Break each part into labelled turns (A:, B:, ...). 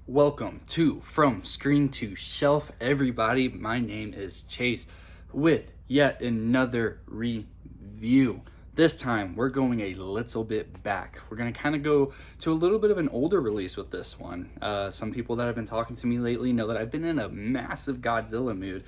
A: Welcome to From Screen to Shelf, everybody. My name is Chase with yet another review. This time we're going a little bit back. We're going to kind of go to a little bit of an older release with this one. Some people that have been talking to me lately know that I've been in a massive Godzilla mood.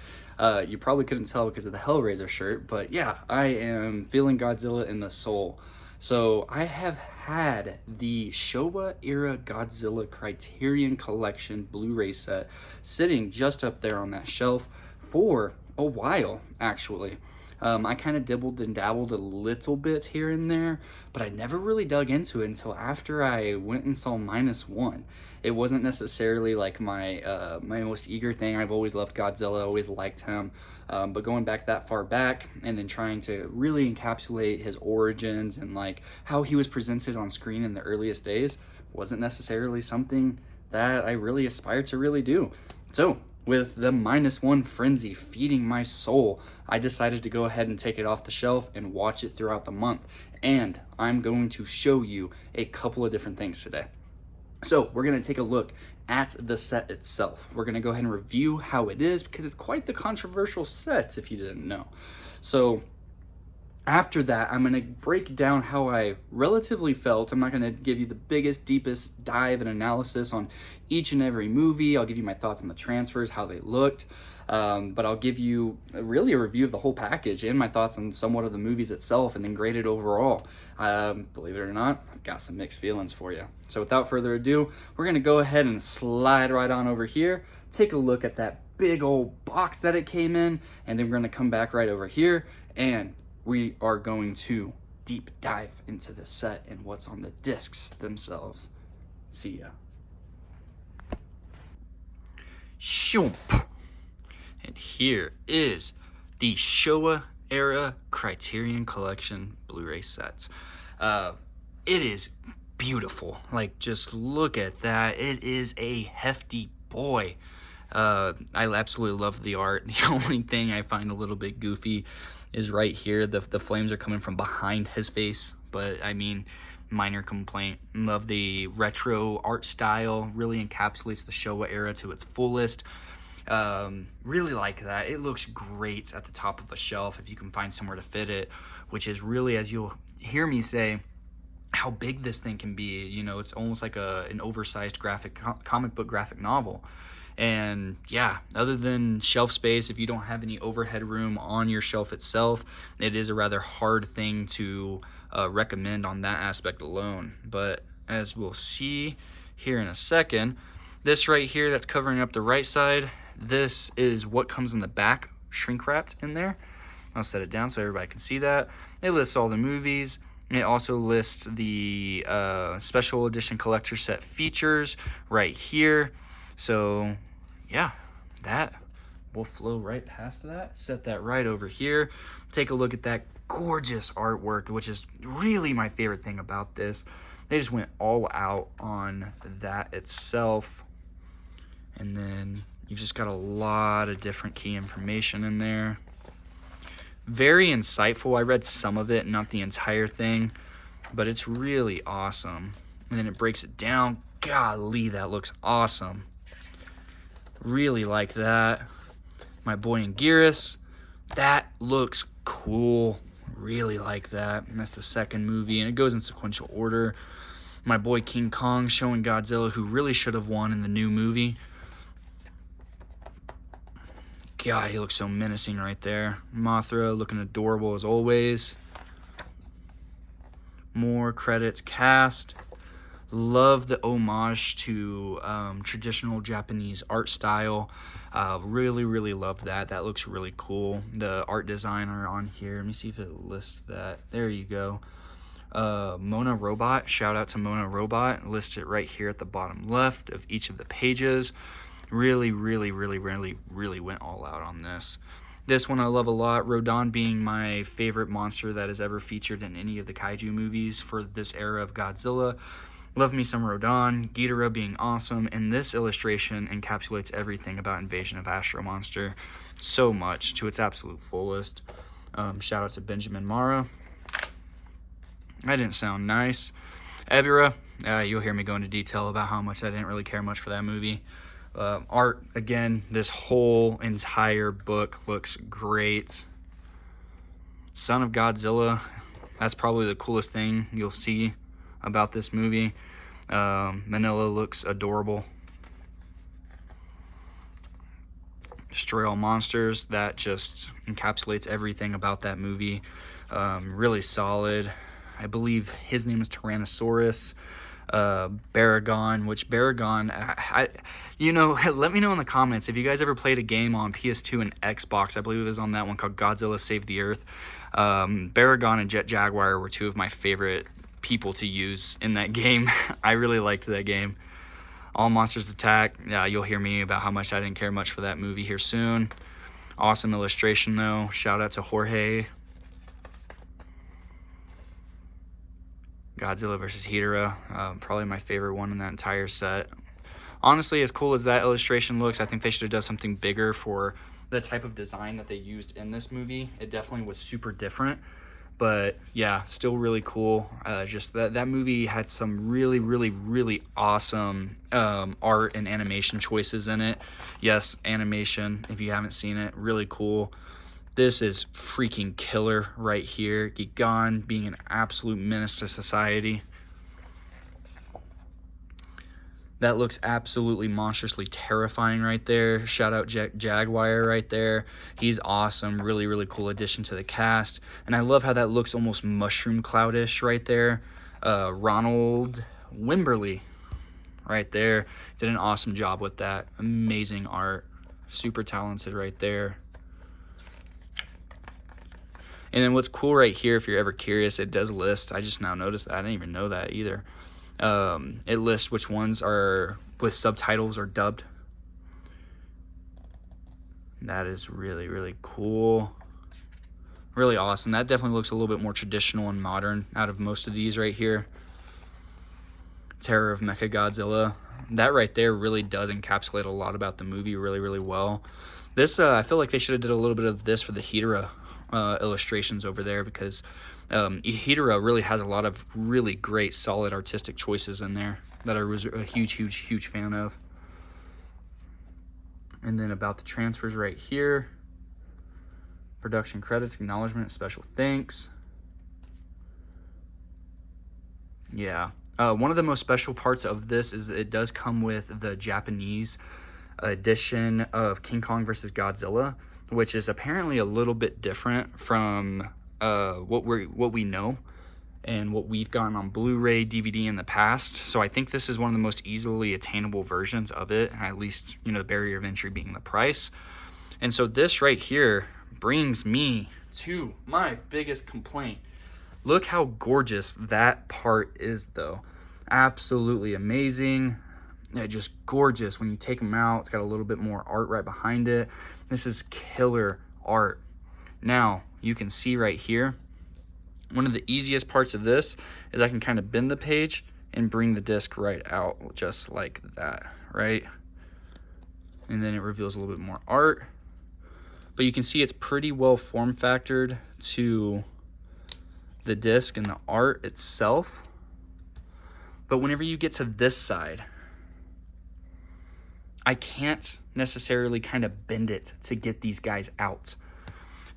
A: You probably couldn't tell because of the Hellraiser shirt, but yeah, I am feeling Godzilla in the soul. So I have had the Showa Era Godzilla Criterion Collection Blu-ray set sitting just up there on that shelf for a while, actually. I kind of dibbled and dabbled a little bit here and there, but I never really dug into it until after I went and saw -1. It wasn't necessarily like my most eager thing. I've always loved Godzilla, always liked him, but going back that far back and then trying to really encapsulate his origins and like how he was presented on screen in the earliest days wasn't necessarily something that I really aspired to really do. So with the -1 frenzy feeding my soul, I decided to go ahead and take it off the shelf and watch it throughout the month. And I'm going to show you a couple of different things today. So we're going to take a look at the set itself. We're going to go ahead and review how it is because it's quite the controversial set if you didn't know. So after that, I'm going to break down how I relatively felt. I'm not going to give you the biggest, deepest dive and analysis on each and every movie. I'll give you my thoughts on the transfers, how they looked, but I'll give you really a review of the whole package and my thoughts on somewhat of the movies itself and then grade it overall. Believe it or not, I've got some mixed feelings for you. So without further ado, we're going to go ahead and slide right on over here, take a look at that big old box that it came in, and then we're going to come back right over here and we are going to deep dive into the set and what's on the discs themselves. See ya. Shoop. And here is the Showa Era Criterion Collection Blu-ray sets. It is beautiful. Like, just look at that. It is a hefty boy. I absolutely love the art. The only thing I find a little bit goofy is right here. The flames are coming from behind his face, but I mean, minor complaint. Love the retro art style. Really encapsulates the Showa era to its fullest. Really like that. It looks great at the top of a shelf if you can find somewhere to fit it, which is really, as you'll hear me say, how big this thing can be. You know, it's almost like an oversized comic book graphic novel. And yeah, other than shelf space, if you don't have any overhead room on your shelf itself, it is a rather hard thing to recommend on that aspect alone. But as we'll see here in a second, this right here that's covering up the right side, this is what comes in the back, shrink wrapped in there. I'll set it down so everybody can see that. It lists all the movies. It also lists the special edition collector set features right here. So yeah, that will flow right past that. Set that right over here. Take a look at that gorgeous artwork, which is really my favorite thing about this. They just went all out on that itself. And then you've just got a lot of different key information in there. Very insightful. I read some of it, not the entire thing, but it's really awesome. And then it breaks it down. Golly, that looks awesome. Really like that. My boy Anguirus, that looks cool. Really like that. And that's the second movie, and it goes in sequential order. My boy King Kong showing Godzilla, who really should have won in the new movie. God, he looks so menacing right there. Mothra looking adorable as always. More credits, cast. Love the homage to traditional Japanese art style. Really love that. That looks really cool. The art designer on here, let me see if it lists that. There you go. Mona Robot, shout out to Mona Robot. Lists it right here at the bottom left of each of the pages. Really went all out on this. This one I love a lot. Rodan being my favorite monster that is ever featured in any of the kaiju movies for this era of Godzilla. Love me some Rodan. Ghidorah being awesome. And this illustration encapsulates everything about Invasion of Astro Monster so much to its absolute fullest. Shout out to Benjamin Mara. That didn't sound nice. Ebirah, You'll hear me go into detail about how much I didn't really care much for that movie. Art, again, this whole entire book looks great. Son of Godzilla, that's probably the coolest thing you'll see about this movie. Manila looks adorable. Destroy All Monsters, that just encapsulates everything about that movie. Really solid. I believe his name is Tyrannosaurus. Baragon, which Baragon, let me know in the comments if you guys ever played a game on PS2 and Xbox. I believe it was on that one called Godzilla Save the Earth. Baragon and Jet Jaguar were two of my favorite people to use in that game. I really liked that game. All Monsters Attack. Yeah, you'll hear me about how much I didn't care much for that movie here soon. Awesome illustration though. Shout out to Jorge. Godzilla versus Ghidorah, probably my favorite one in that entire set. Honestly, as cool as that illustration looks, I think they should have done something bigger for the type of design that they used in this movie. It definitely was super different, but yeah, still really cool. Just that movie had some really, really, really awesome art and animation choices in it. Yes, animation, if you haven't seen it, really cool. This is freaking killer right here. Gigan being an absolute menace to society. That looks absolutely monstrously terrifying right there. Shout out Jaguar right there. He's awesome. Really, really cool addition to the cast. And I love how that looks almost mushroom cloudish right there. Ronald Wimberly right there. Did an awesome job with that. Amazing art. Super talented right there. And then what's cool right here, if you're ever curious, it does list. I just now noticed that. I didn't even know that either. It lists which ones are with subtitles or dubbed. That is really, really cool. Really awesome. That definitely looks a little bit more traditional and modern out of most of these right here. Terror of Mechagodzilla. That right there really does encapsulate a lot about the movie really, really well. This, I feel like they should have did a little bit of this for the Ghidorah illustrations over there, because Ghidorah really has a lot of really great solid artistic choices in there that I was a huge fan of. And then about the transfers right here, production credits, acknowledgement, special thanks. Yeah, one of the most special parts of this is it does come with the Japanese edition of King Kong vs. Godzilla, which is apparently a little bit different from what we know and what we've gotten on Blu-ray, DVD in the past. So I think this is one of the most easily attainable versions of it, at least, the barrier of entry being the price. And so this right here brings me to my biggest complaint. Look how gorgeous that part is, though. Absolutely amazing. Yeah, just gorgeous when you take them out. It's got a little bit more art right behind it. This is killer art. Now, you can see right here, one of the easiest parts of this is I can kind of bend the page and bring the disc right out, just like that, right? And then it reveals a little bit more art. But you can see it's pretty well form factored to the disc and the art itself. But whenever you get to this side, I can't necessarily kind of bend it to get these guys out.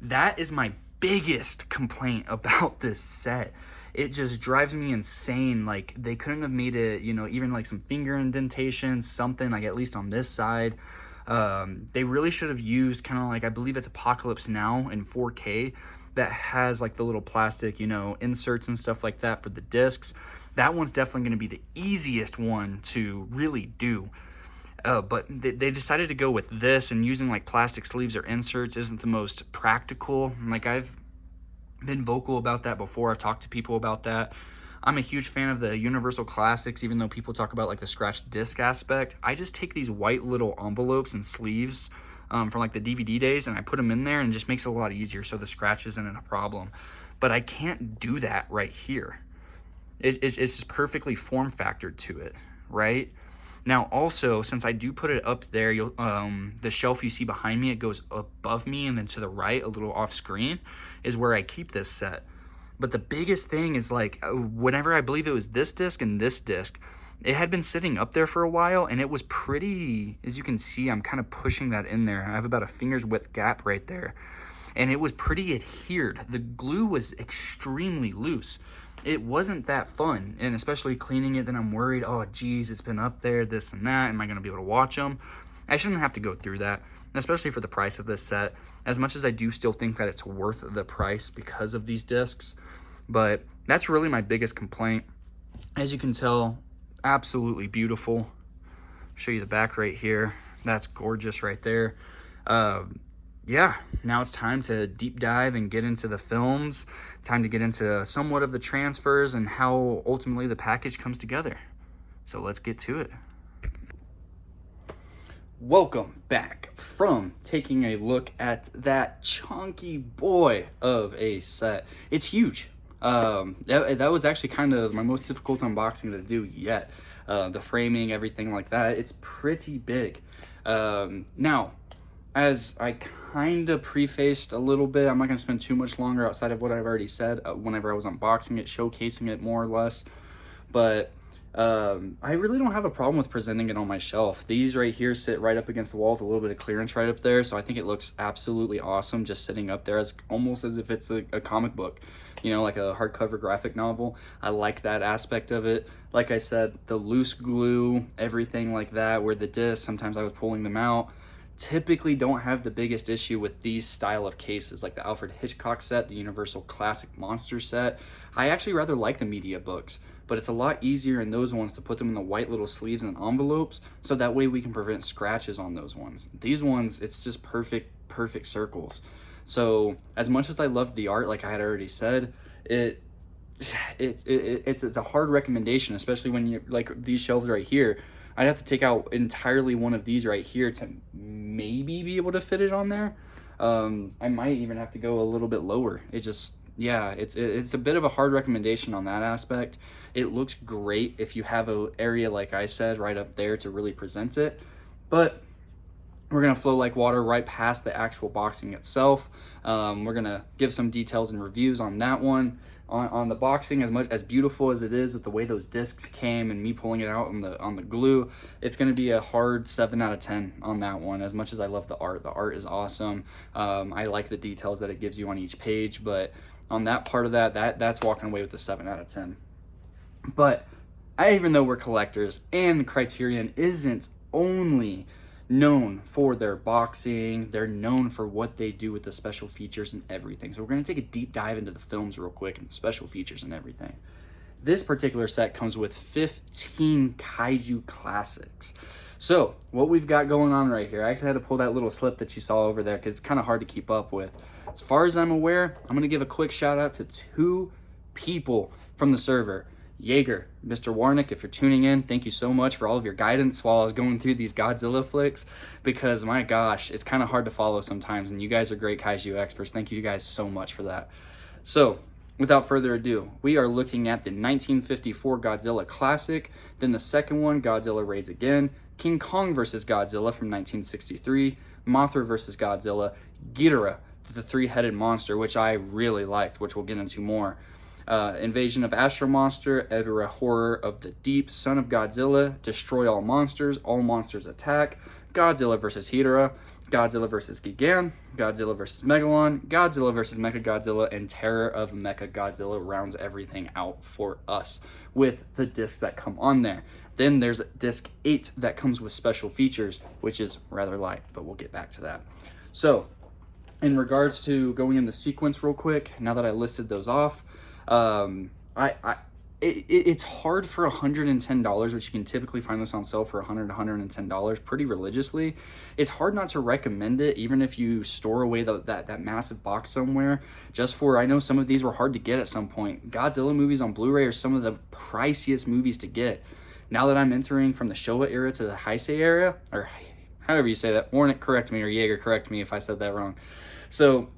A: That is my biggest complaint about this set. It just drives me insane. Like, they couldn't have made it, even like some finger indentations, something, like at least on this side. They really should have used kind of like, I believe it's Apocalypse Now in 4K that has like the little plastic, inserts and stuff like that for the discs. That one's definitely going to be the easiest one to really do. But they decided to go with this, and using like plastic sleeves or inserts isn't the most practical. Like, I've been vocal about that before. I've talked to people about that. I'm a huge fan of the Universal Classics, even though people talk about like the scratched disc aspect. I just take these white little envelopes and sleeves from like the DVD days, and I put them in there, and it just makes it a lot easier so the scratch isn't a problem. But I can't do that right here. It's just perfectly form factored to it, right? Now, also, since I do put it up there, you'll the shelf you see behind me, it goes above me, and then to the right, a little off screen, is where I keep this set. But the biggest thing is like whenever I believe it was this disc and this disc, it had been sitting up there for a while, and it was pretty, as you can see, I'm kind of pushing that in there. I have about a finger's width gap right there, and it was pretty adhered. The glue was extremely loose. It wasn't that fun, and especially cleaning it, then I'm worried, oh geez, it's been up there, this and that, am I going to be able to watch them? I shouldn't have to go through that, especially for the price of this set, as much as I do still think that it's worth the price because of these discs. But that's really my biggest complaint. As you can tell, absolutely beautiful. Show you the back right here. That's gorgeous right there. Yeah, now it's time to deep dive and get into the films. Time to get into somewhat of the transfers and how ultimately the package comes together. So let's get to it. Welcome back from taking a look at that chunky boy of a set. It's huge. That was actually kind of my most difficult unboxing to do yet. The framing, everything like that, it's pretty big. Now, as I kind of prefaced a little bit, I'm not going to spend too much longer outside of what I've already said whenever I was unboxing it, showcasing it more or less. But I really don't have a problem with presenting it on my shelf. These right here sit right up against the wall with a little bit of clearance right up there, so I think it looks absolutely awesome just sitting up there, as almost as if it's a comic book, you know, like a hardcover graphic novel. I like that aspect of it. Like I said, the loose glue, everything like that, where the discs, sometimes I was pulling them out. Typically don't have the biggest issue with these style of cases, like the Alfred Hitchcock set, the Universal Classic Monster set. I actually rather like the media books, but it's a lot easier in those ones to put them in the white little sleeves and envelopes, so that way we can prevent scratches on those ones. These ones, it's just perfect circles. So as much as I loved the art, like I had already said, it's a hard recommendation, especially when you like these shelves right here. I'd have to take out entirely one of these right here to maybe be able to fit it on there. I might even have to go a little bit lower. It just, yeah, it's a bit of a hard recommendation on that aspect. It looks great if you have an area, like I said, right up there to really present it. But we're going to flow like water right past the actual boxing itself. We're going to give some details and reviews on that one. On the boxing, as much as beautiful as it is with the way those discs came and me pulling it out on the glue, it's going to be a hard 7 out of 10 on that one. As much as I love the art is awesome. I like the details that it gives you on each page, but on that part of that's walking away with a 7 out of 10. But even though we're collectors, and Criterion isn't only known for their boxing, they're known for what they do with the special features and everything. So we're going to take a deep dive into the films real quick and the special features and everything. This particular set comes with 15 kaiju classics. So what we've got going on right here, I actually had to pull that little slip that you saw over there because it's kind of hard to keep up with. As far as I'm aware, I'm going to give a quick shout out to 2 people from the server. Jaeger, Mr. Warnick, if you're tuning in, thank you so much for all of your guidance while I was going through these Godzilla flicks, because my gosh, it's kind of hard to follow sometimes, and you guys are great kaiju experts. Thank you guys so much for that. So, without further ado, we are looking at the 1954 Godzilla Classic, then the second one, Godzilla Raids Again, King Kong vs. Godzilla from 1963, Mothra vs. Godzilla, Ghidorah, the 3-headed monster, which I really liked, which we'll get into more. Invasion of Astro Monster, Ebirah Horror of the Deep, Son of Godzilla, Destroy All Monsters Attack, Godzilla vs. Ghidorah, Godzilla vs. Gigan, Godzilla vs. Megalon, Godzilla vs. Mechagodzilla, and Terror of Mechagodzilla rounds everything out for us with the discs that come on there. Then there's disc 8 that comes with special features, which is rather light, but we'll get back to that. So, in regards to going in the sequence real quick, now that I listed those off, it's hard for $110, which you can typically find this on sale for $100 pretty religiously. It's hard not to recommend it, even if you store away that massive box somewhere. Just for, I know some of these were hard to get at some point. Godzilla movies on Blu-ray are some of the priciest movies to get. Now that I'm entering from the Showa era to the Heisei era, or however you say that, Warnick correct me, or Jaeger correct me if I said that wrong. So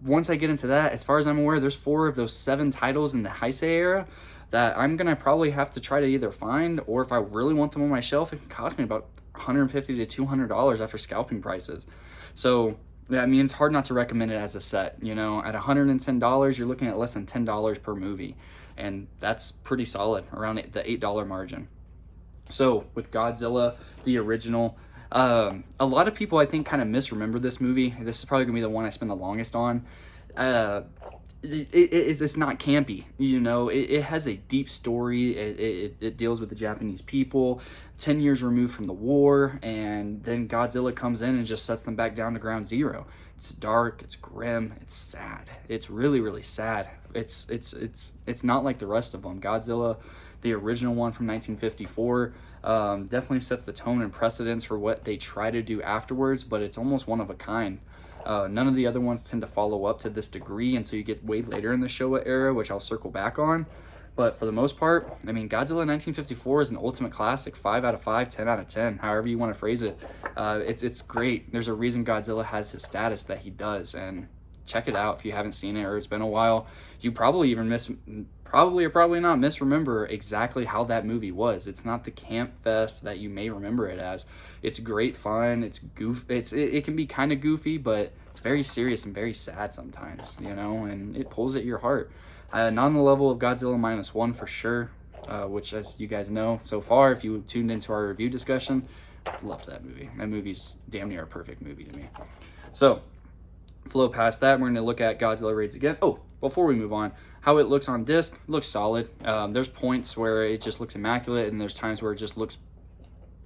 A: once I get into that, as far as I'm aware, there's 4 of those 7 titles in the Heisei era that I'm going to probably have to try to either find, or if I really want them on my shelf, it can cost me about $150 to $200 after scalping prices. So Yeah, I mean, it's hard not to recommend it as a set. You know, at $110, you're looking at less than $10 per movie, and that's pretty solid, around the $8 margin. So with Godzilla, the original, a lot of people I think kind of misremember this movie. This is probably gonna be the one I spend the longest on. Uh, it's not campy, you know. It has a deep story. It deals with the Japanese people, 10 years removed from the war, and then Godzilla comes in and just sets them back down to ground zero. It's dark, it's grim, it's sad. It's really, really sad. It's not like the rest of them. Godzilla, the original one from 1954, definitely sets the tone and precedence for what they try to do afterwards, but it's almost one of a kind. None of the other ones tend to follow up to this degree until you get way later in the Showa era, which I'll circle back on. But for the most part, I mean, Godzilla 1954 is an ultimate classic. 5 out of 5, 10 out of 10, however you want to phrase it. It's great. There's a reason Godzilla has his status that he does, and check it out if you haven't seen it or it's been a while. You probably even probably not misremember exactly how that movie was. It's not the camp fest that you may remember it as. It's great fun. It's it can be kind of goofy, but it's very serious and very sad sometimes, you know, and it pulls at your heart. Not on the level of Godzilla -1 for sure, which, as you guys know so far, if you tuned into our review discussion, loved that movie. That movie's damn near a perfect movie to me. So flow past that, we're going to look at Godzilla Raids again. Oh, before we move on, how it looks on disc, looks solid. There's points where it just looks immaculate, and there's times where it just looks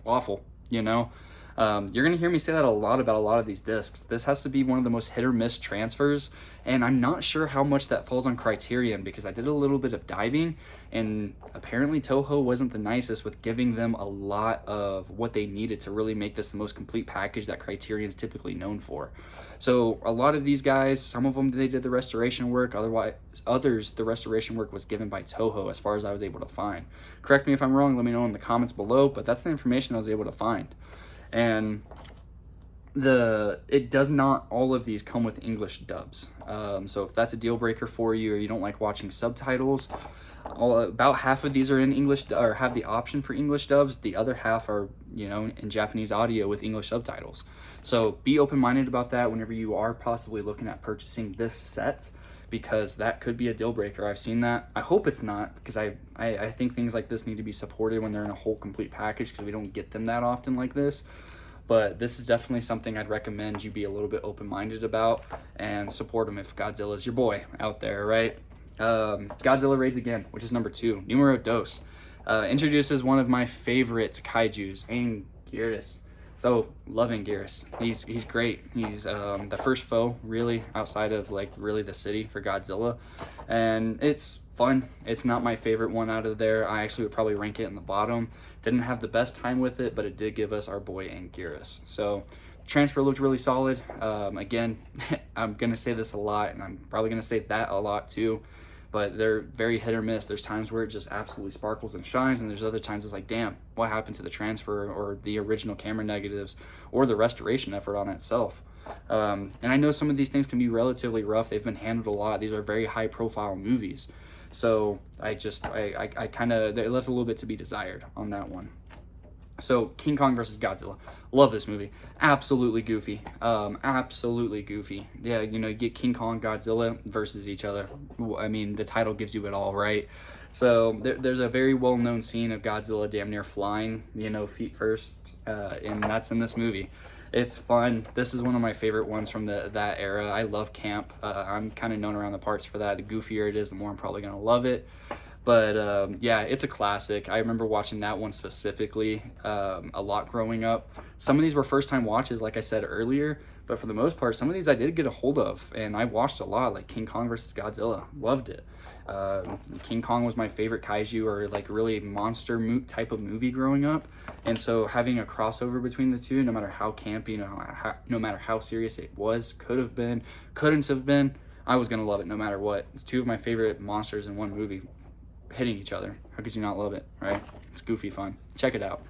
A: awful, you know. You're going to hear me say that a lot about a lot of these discs. This has to be one of the most hit or miss transfers, and I'm not sure how much that falls on Criterion, because I did a little bit of diving, and apparently Toho wasn't the nicest with giving them a lot of what they needed to really make this the most complete package that Criterion's typically known for. So a lot of these guys, some of them they did the restoration work, others the restoration work was given by Toho as far as I was able to find. Correct me if I'm wrong, let me know in the comments below, but that's the information I was able to find. And it does not, all of these come with English dubs. So if that's a deal breaker for you, or you don't like watching subtitles, about half of these are in English, or have the option for English dubs. The other half are, you know, in Japanese audio with English subtitles. So be open-minded about that whenever you are possibly looking at purchasing this set, because that could be a deal breaker. I've seen that. I hope it's not, because I think things like this need to be supported when they're in a whole complete package, because we don't get them that often like this. But this is definitely something I'd recommend you be a little bit open-minded about and support them if Godzilla's your boy out there, right? Godzilla Raids Again, which is number 2, numero dos, introduces one of my favorite kaijus, Anguirus. So, love Anguirus. He's great. He's the first foe, really, outside of, like, really the city for Godzilla. And it's fun. It's not my favorite one out of there. I actually would probably rank it in the bottom. Didn't have the best time with it, but it did give us our boy Anguirus. So, transfer looked really solid. Again, I'm going to say this a lot, and I'm probably going to say that a lot too. But they're very hit or miss. There's times where it just absolutely sparkles and shines, and there's other times it's like, damn, what happened to the transfer or the original camera negatives or the restoration effort on itself? And I know some of these things can be relatively rough. They've been handled a lot. These are very high-profile movies. So I kind of, it left a little bit to be desired on that one. So King Kong versus Godzilla. Love this movie. Absolutely goofy. Absolutely goofy. Yeah, you know, you get King Kong, Godzilla versus each other. I mean, the title gives you it all, right? So there's a very well-known scene of Godzilla damn near flying, you know, feet first, and that's in this movie. It's fun. This is one of my favorite ones from that era. I love camp. I'm kind of known around the parts for that. The goofier it is, the more I'm probably going to love it. But yeah, it's a classic. I remember watching that one specifically a lot growing up. Some of these were first-time watches, like I said earlier, but for the most part, some of these I did get a hold of, and I watched a lot, like King Kong versus Godzilla. Loved it. King Kong was my favorite kaiju, or like really monster type of movie growing up, and so having a crossover between the two, no matter how campy, no matter how serious it was, couldn't have been, I was gonna love it no matter what. It's two of my favorite monsters in one movie hitting each other. How could you not love it, right? It's goofy fun. Check it out.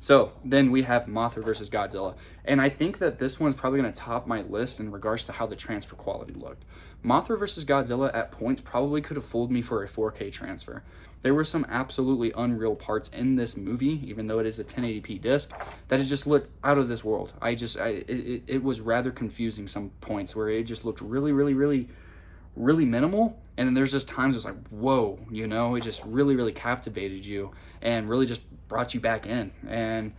B: So then we have Mothra versus Godzilla. And I think that this one's probably going to top my list in regards to how the transfer quality looked. Mothra versus Godzilla at points probably could have fooled me for a 4K transfer. There were some absolutely unreal parts in this movie, even though it is a 1080p disc, that it just looked out of this world. It was rather confusing some points where it just looked really minimal, and then there's just times it's like, whoa, you know, it just really captivated you and really just brought you back in. And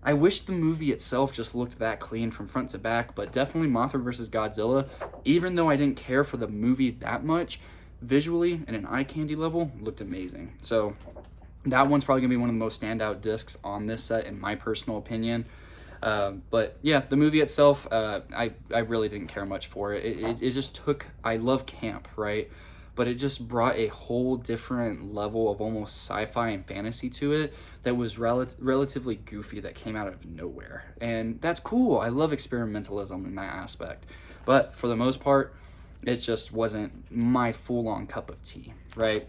B: I wish the movie itself just looked that clean from front to back, but definitely Mothra vs. Godzilla, even though I didn't care for the movie that much, visually and an eye candy level, looked amazing. So that one's probably gonna be one of the most standout discs on this set in my personal opinion. But yeah, the movie itself, I really didn't care much for it. It just took, I love camp, right? But it just brought a whole different level of almost sci-fi and fantasy to it that was relatively goofy, that came out of nowhere. And that's cool. I love experimentalism in that aspect. But for the most part, it just wasn't my full-on cup of tea, right?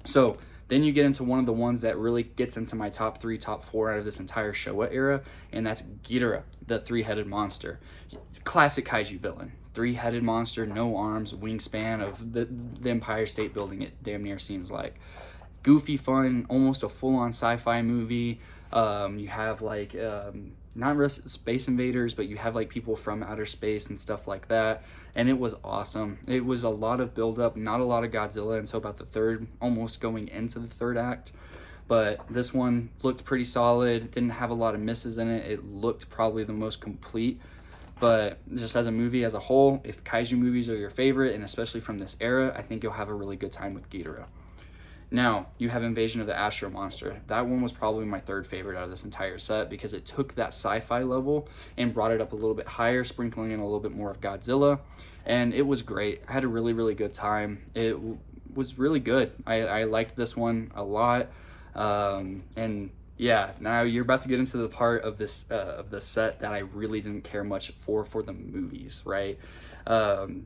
B: So then you get into one of the ones that really gets into my top 3, top 4 out of this entire Showa era, and that's Ghidorah, the three-headed monster. Classic kaiju villain. Three-headed monster, no arms, wingspan of the Empire State Building, it damn near seems like. Goofy fun, almost a full-on sci-fi movie. You have like, not space invaders, but you have like people from outer space and stuff like that. And it was awesome. It was a lot of build-up, not a lot of Godzilla until about the third, almost going into the third act. But this one looked pretty solid, didn't have a lot of misses in it. It looked probably the most complete. But just as a movie as a whole, if kaiju movies are your favorite, and especially from this era, I think you'll have a really good time with Ghidorah. Now, you have Invasion of the Astro Monster. That one was probably my third favorite out of this entire set because it took that sci-fi level and brought it up a little bit higher, sprinkling in a little bit more of Godzilla. And it was great. I had a really good time. It was really good. I liked this one a lot. And yeah, now you're about to get into the part of this of the set that I really didn't care much for the movies, right?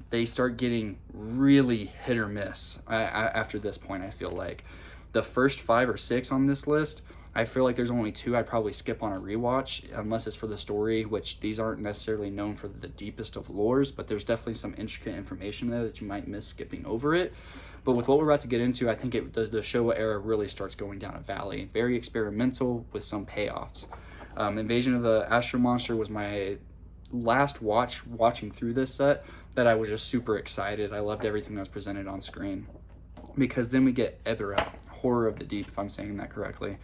B: They start getting really hit or miss after this point. I feel like the first 5 or 6 on this list, I feel like there's only 2 I'd probably skip on a rewatch, unless it's for the story, which these aren't necessarily known for the deepest of lores, but there's definitely some intricate information there that you might miss skipping over it. But with what we're about to get into, I think the Showa era really starts going down a valley. Very experimental with some payoffs. Invasion of the Astro Monster was my last watching through this set that I was just super excited. I loved everything that was presented on screen. Because then we get Ebirah, Horror of the Deep, if I'm saying that correctly.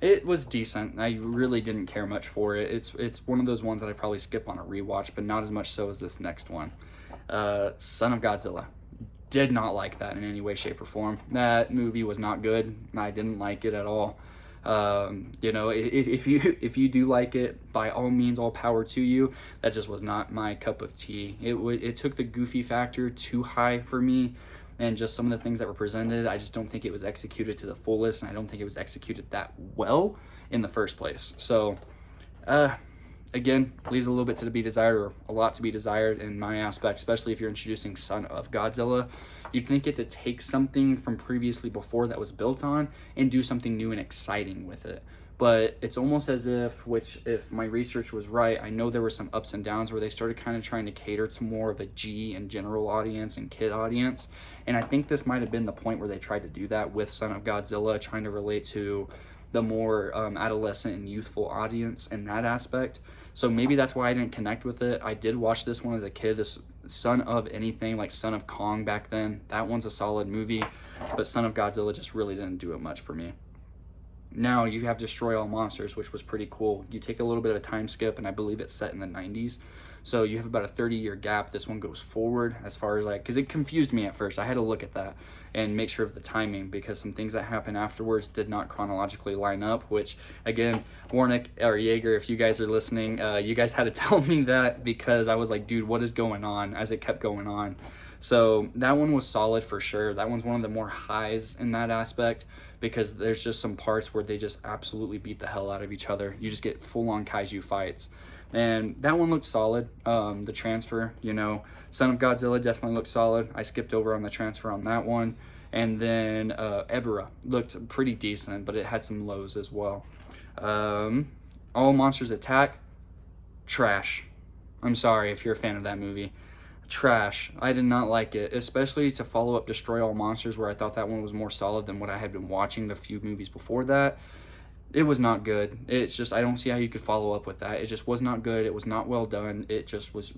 B: It was decent. I really didn't care much for it. It's one of those ones that I probably skip on a rewatch, but not as much so as this next one. Son of Godzilla. Did not like that in any way, shape, or form. That movie was not good. I didn't like it at all. You know, if you do like it, by all means, all power to you. That just was not my cup of tea. It took the goofy factor too high for me, and just some of the things that were presented, I just don't think it was executed to the fullest, and I don't think it was executed that well in the first place. So, again, leaves a little bit to be desired, or a lot to be desired in my aspect, especially if you're introducing Son of Godzilla. You'd think it to take something from previously before that was built on and do something new and exciting with it. But it's almost as if, which if my research was right, I know there were some ups and downs where they started kind of trying to cater to more of a G and general audience and kid audience. And I think this might have been the point where they tried to do that with Son of Godzilla, trying to relate to the more adolescent and youthful audience in that aspect. So maybe that's why I didn't connect with it. I did watch this one as a kid, this Son of anything, like Son of Kong back then. That one's a solid movie, but Son of Godzilla just really didn't do it much for me. Now you have Destroy All Monsters, which was pretty cool. You take a little bit of a time skip, and I believe it's set in the 90s. So you have about a 30-year gap. This one goes forward as far as like, because it confused me at first. I had to look at that and make sure of the timing, because some things that happened afterwards did not chronologically line up, which again, Warnick or Jaeger, if you guys are listening, you guys had to tell me that, because I was like, dude, what is going on, as it kept going on. So that one was solid for sure. That one's one of the more highs in that aspect, because there's just some parts where they just absolutely beat the hell out of each other. You just get full-on kaiju fights. And that one looked solid. The transfer, you know, Son of Godzilla definitely looked solid. I skipped over on the transfer on that one. And then Ebirah looked pretty decent, but it had some lows as well. All Monsters Attack, trash. I'm sorry if you're a fan of that movie. Trash. I did not like it, especially to follow up Destroy All Monsters, where I thought that one was more solid than what I had been watching the few movies before that. It was not good. It's just, I don't see how you could follow up with that. It just was not good. It was not well done. It just was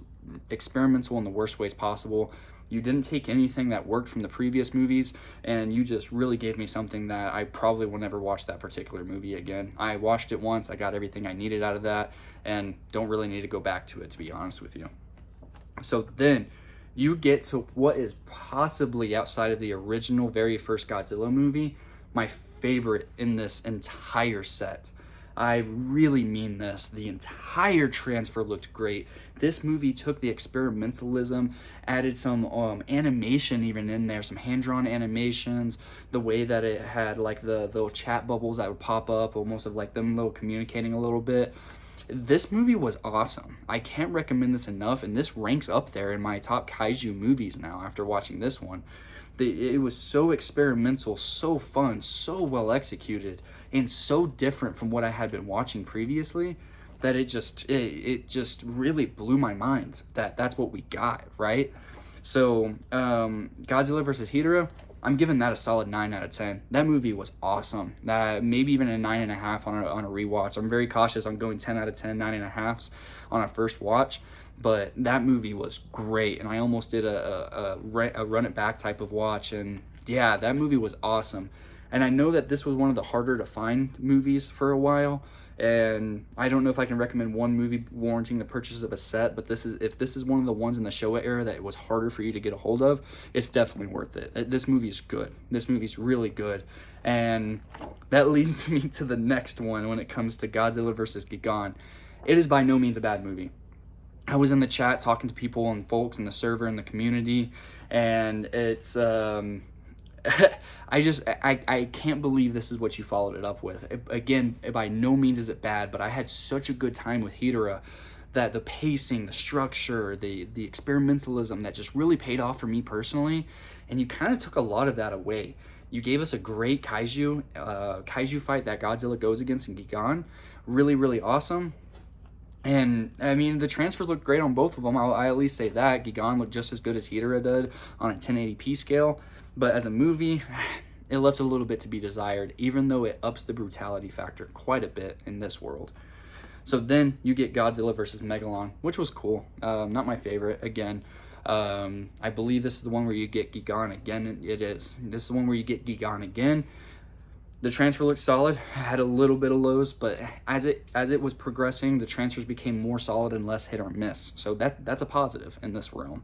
B: experimental in the worst ways possible. You didn't take anything that worked from the previous movies, and you just really gave me something that I probably will never watch that particular movie again. I watched it once, I got everything I needed out of that, and don't really need to go back to it, to be honest with you. So then you get to what is possibly, outside of the original very first Godzilla movie, my favorite in this entire set. I really mean this. The entire transfer looked great. This movie took the experimentalism, added some animation even in there, some hand-drawn animations, the way that it had like the little chat bubbles that would pop up, almost of like them little communicating a little bit. This movie was awesome. I can't recommend this enough, and this ranks up there in my top kaiju movies now after watching this one. It was so experimental, so fun, so well executed, and so different from what I had been watching previously that it just really blew my mind that that's what we got, right? So Godzilla vs. Ghidorah, I'm giving that a solid 9 out of 10. That movie was awesome. Maybe even a 9.5 on a rewatch. I'm very cautious on going 10 out of 10, 9.5s on a first watch. But that movie was great, and I almost did a run it back type of watch, and yeah, that movie was awesome. And I know that this was one of the harder to find movies for a while, and I don't know if I can recommend one movie warranting the purchase of a set, but if this is one of the ones in the Showa era that it was harder for you to get a hold of, it's definitely worth it. This movie is good. This movie's really good. And that leads me to the next one when it comes to Godzilla vs. Gigan. It is by no means a bad movie. I was in the chat talking to people and folks in the server and the community, and it's I can't believe this is what you followed it up with. Again, by no means is it bad, but I had such a good time with Ghidorah that the pacing, the structure, the experimentalism that just really paid off for me personally, and you kind of took a lot of that away. You gave us a great kaiju fight that Godzilla goes against in Gigan. Really, really awesome. And I mean, the transfers looked great on both of them. I at least say that. Gigan looked just as good as Ghidorah did on a 1080p scale. But as a movie, it left a little bit to be desired, even though it ups the brutality factor quite a bit in this world. So then you get Godzilla vs. Megalon, which was cool. Not my favorite, again. I believe this is the one where you get Gigan again. It is. This is the one where you get Gigan again. The transfer looked solid, had a little bit of lows, but as it was progressing, the transfers became more solid and less hit or miss. So that's a positive in this realm.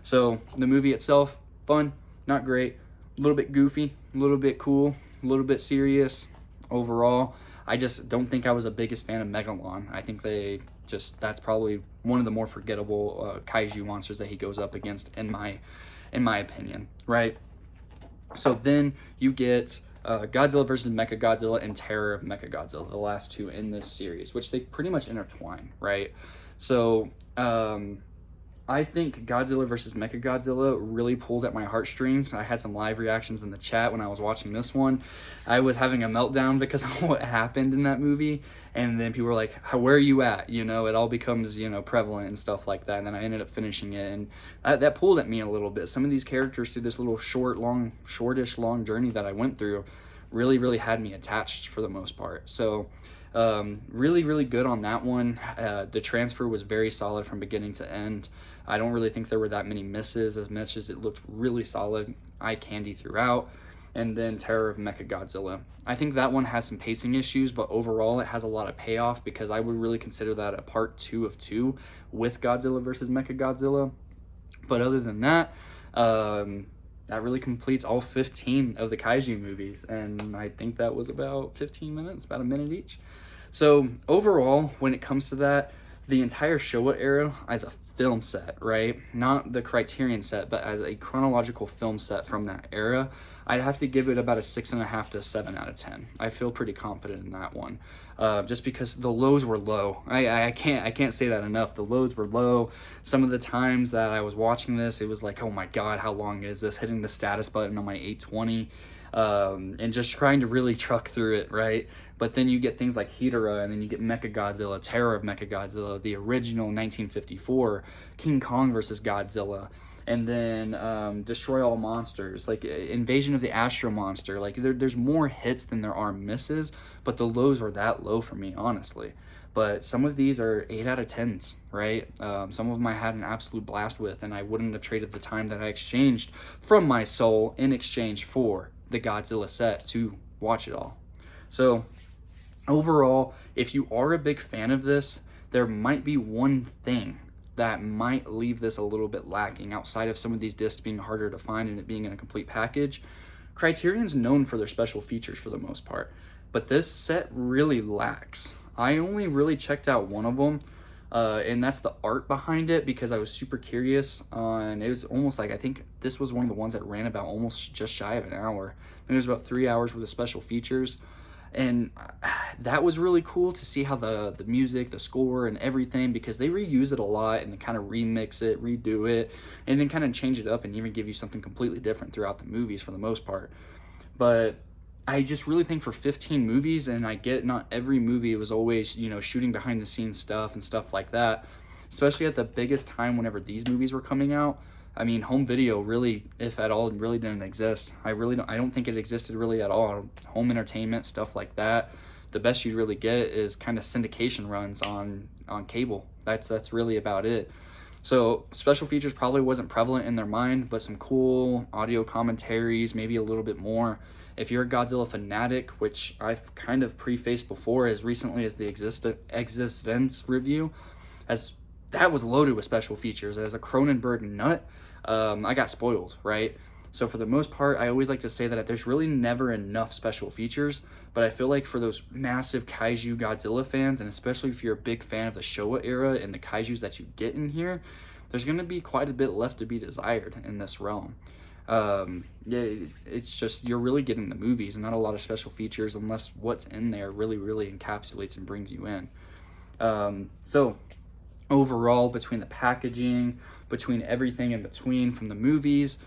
B: So the movie itself, fun, not great, a little bit goofy, a little bit cool, a little bit serious. Overall, I just don't think I was the biggest fan of Megalon. I think that's probably one of the more forgettable kaiju monsters that he goes up against in my opinion, right? So then you get Godzilla vs. Mechagodzilla and Terror of Mechagodzilla, the last two in this series, which they pretty much intertwine, right? So I think Godzilla vs. Mechagodzilla really pulled at my heartstrings. I had some live reactions in the chat when I was watching this one. I was having a meltdown because of what happened in that movie, and then people were like, where are you at? You know, it all becomes, prevalent and stuff like that, and then I ended up finishing it, and that pulled at me a little bit. Some of these characters through this little shortish long journey that I went through really, really had me attached for the most part. So really, really good on that one. The transfer was very solid from beginning to end. I don't really think there were that many misses, as much as it looked really solid, eye candy throughout. And then Terror of Mechagodzilla. I think that one has some pacing issues, but overall it has a lot of payoff, because I would really consider that a part 2 of 2 with Godzilla vs. Mechagodzilla. But other than that, that really completes all 15 of the kaiju movies, and I think that was about 15 minutes, about a minute each. So overall, when it comes to that, the entire Showa era as a film set, right? Not the Criterion set, but as a chronological film set from that era, I'd have to give it about a 6.5 to 7 out of 10. I feel pretty confident in that one, just because the lows were low. I can't say that enough. The lows were low. Some of the times that I was watching this, it was like, oh my god, how long is this? Hitting the status button on my 820. and just trying to really truck through it, right? But then you get things like Hedorah, and then you get Mechagodzilla, Terror of Mechagodzilla, the original 1954 King Kong versus Godzilla, and then Destroy All Monsters, like Invasion of the Astro Monster. Like there's more hits than there are misses, but the lows were that low for me, honestly. But some of these are 8 out of 10s, right? Some of them I had an absolute blast with, and I wouldn't have traded the time that I exchanged from my soul in exchange for the Godzilla set to watch it all. So overall, if you are a big fan of this, there might be one thing that might leave this a little bit lacking outside of some of these discs being harder to find and it being in a complete package. Criterion's known for their special features for the most part, but this set really lacks. I only really checked out one of them, and that's the art behind it, because I was super curious on, it was almost like, I think this was one of the ones that ran about almost just shy of an hour. I think it was about 3 hours worth of special features, and that was really cool to see how the music, the score, and everything, because they reuse it a lot and they kind of remix it, redo it, and then kind of change it up and even give you something completely different throughout the movies for the most part. But I just really think for 15 movies, and I get not every movie was always, you know, shooting behind the scenes stuff and stuff like that, especially at the biggest time whenever these movies were coming out. I mean, home video really, if at all, really didn't exist. I don't think it existed really at all. Home entertainment, stuff like that. The best you'd really get is kind of syndication runs on cable. That's really about it. So special features probably wasn't prevalent in their mind, but some cool audio commentaries, maybe a little bit more. If you're a Godzilla fanatic, which I've kind of prefaced before as recently as the Existence review, as that was loaded with special features. As a Cronenberg nut, I got spoiled, right? So for the most part, I always like to say that there's really never enough special features, but I feel like for those massive kaiju Godzilla fans, and especially if you're a big fan of the Showa era and the kaijus that you get in here, there's going to be quite a bit left to be desired in this realm. Yeah, it's just, you're really getting the movies and not a lot of special features unless what's in there really encapsulates and brings you in. So overall, between the packaging, between everything in between from the movies,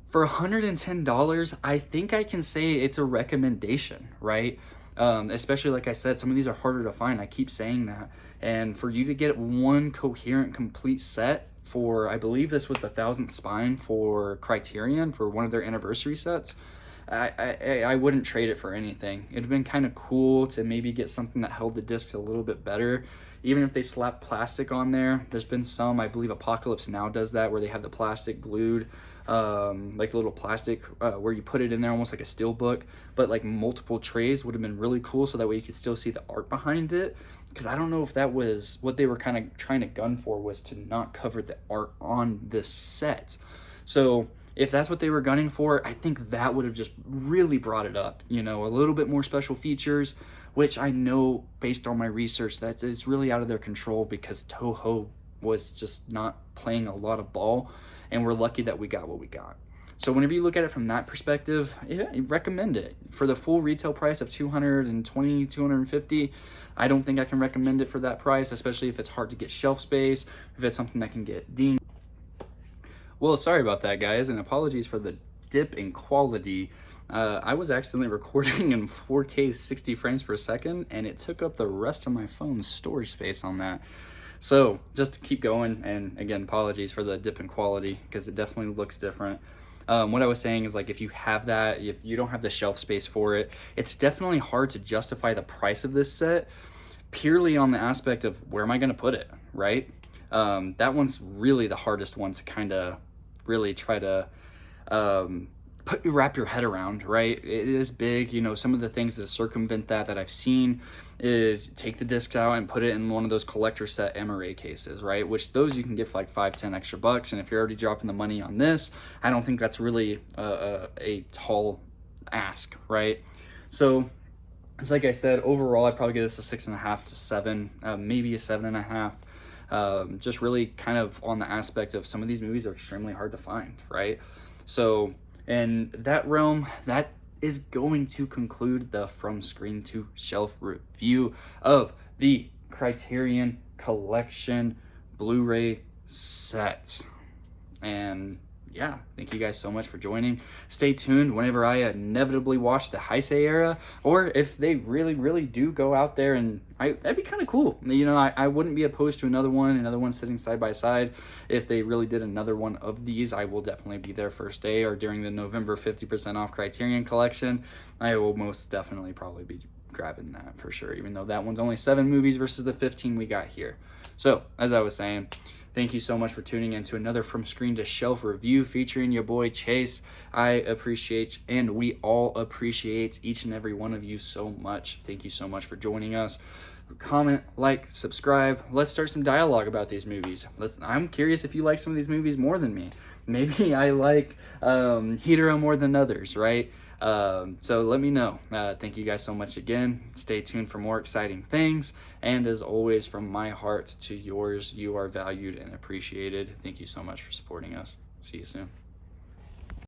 B: for $110, I think I can say it's a recommendation, right? Especially, like I said, some of these are harder to find. I keep saying that. And for you to get one coherent, complete set for, I believe this was the 1000th spine for Criterion for one of their anniversary sets, I wouldn't trade it for anything. It'd been kind of cool to maybe get something that held the discs a little bit better. Even if they slap plastic on there, there's been some, I believe Apocalypse Now does that, where they have the plastic glued, like the little plastic where you put it in there almost like a steel book, but like multiple trays would have been really cool, so that way you could still see the art behind it. Because I don't know if that was what they were kind of trying to gun for, was to not cover the art on this set. So if that's what they were gunning for, I think that would have just really brought it up, you know, a little bit more special features, which I know based on my research that it's really out of their control, because Toho was just not playing a lot of ball, and we're lucky that we got what we got. So whenever you look at it from that perspective, yeah, I recommend it. For the full retail price of $220, $250, I don't think I can recommend it for that price, especially if it's hard to get shelf space, if it's something that can get dinged. Well, sorry about that, guys, and apologies for the dip in quality. I was accidentally recording in 4K 60 frames per second, and it took up the rest of my phone's storage space on that. So just to keep going, and again, apologies for the dip in quality, because it definitely looks different. What I was saying is, like, if you have that, if you don't have the shelf space for it, it's definitely hard to justify the price of this set purely on the aspect of where am I going to put it, right? That one's really the hardest one to kind of really try to wrap your head around, right? It is big. You know, some of the things that circumvent that I've seen is take the discs out and put it in one of those collector set MRA cases, right? Which those you can get for like $5-10 extra bucks. And if you're already dropping the money on this, I don't think that's really a tall ask, right? So it's like I said, overall, I'd probably give this a 6.5 to 7, maybe a 7.5. Just really kind of on the aspect of some of these movies are extremely hard to find, right? So in that realm, that is going to conclude the From Screen to Shelf review of the Criterion Collection Blu-ray set. And yeah, thank you guys so much for joining. Stay tuned whenever I inevitably watch the Heisei era, or if they really, really do go out there, and that'd be kind of cool. You know, I wouldn't be opposed to another one sitting side by side. If they really did another one of these, I will definitely be there first day, or during the November 50% off Criterion collection. I will most definitely probably be grabbing that for sure, even though that one's only 7 movies versus the 15 we got here. So, as I was saying, thank you so much for tuning in to another From Screen to Shelf review featuring your boy Chase. I appreciate, and we all appreciate, each and every one of you so much. Thank you so much for joining us. Comment, like, subscribe. Let's start some dialogue about these movies. I'm curious if you like some of these movies more than me. Maybe I liked Hidero more than others, right? So let me know. Thank you guys so much again. Stay tuned for more exciting things. And as always, from my heart to yours, you are valued and appreciated. Thank you so much for supporting us. See you soon.